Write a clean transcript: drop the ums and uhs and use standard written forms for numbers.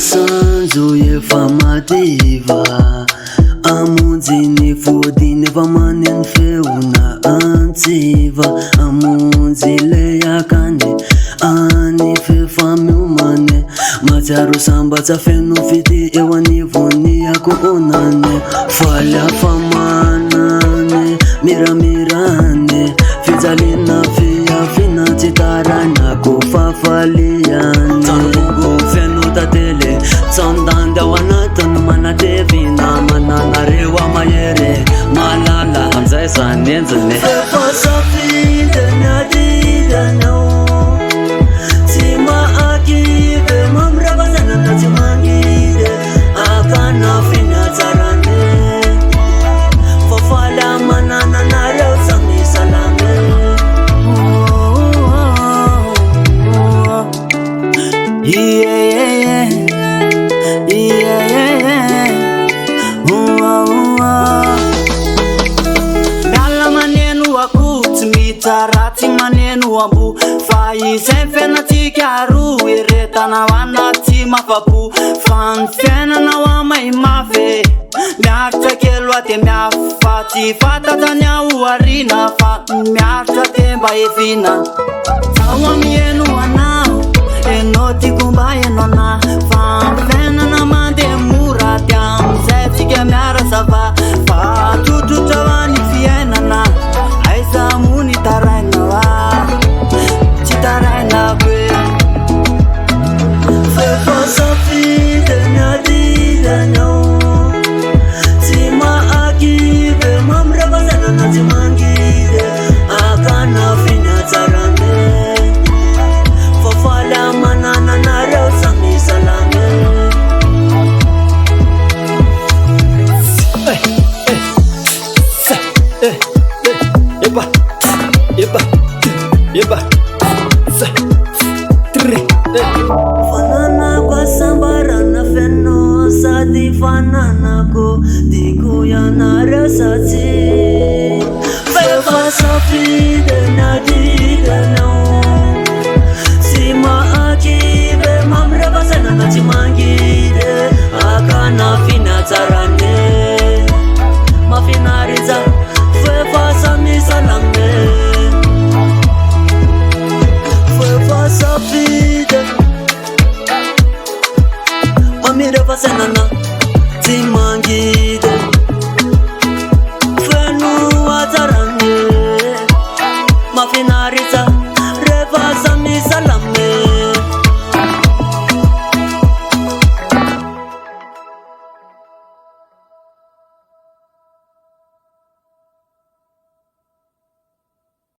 masanjo efa mativa amonjy vodiny efa maneno feona antsiva amonjy le akany any fefamiomane matsiaro sambatsa feno fity eo anivony akokonane faly afamanane miramirane fijalina fiafina tsy tarana ko fafaliane tsangongo feno tatele tsandanda ao anatiny manatevina mananareo amahere malala amizay zany enjiny efasafidany adidanao tsy maakive mamravazanana tsy mangide akana finatsarane fafala manananareo samisalame Miala maneno ako tsy mitsaratsy maneno ambo fa izay fiainatsika roa iretana ho anaty mafapo fa ny fiainanao amay mafy miaritra kely aty miafa tsy fantatany aho arina fa miaritra te mba evina zaho amieno anao enao tiako mba enao na fa fiainana mandeha mora ty amizay tsika miara zava fa totrotra hoany fiainana aiza mony taraina va tsy taraina koe fefasafidany adidanao tsy maakive mamravazanana tsy mangide akana finatsarane fafala manananareo samisalame fanana kwa sambarana feno sady fananako diko yanareo satsy fefasafidany adidanao tsy maakive mamravazanana tsy mangide akana finatsarane mafinarija fefasamisalame fefasafida mamirevazanana tsy mangide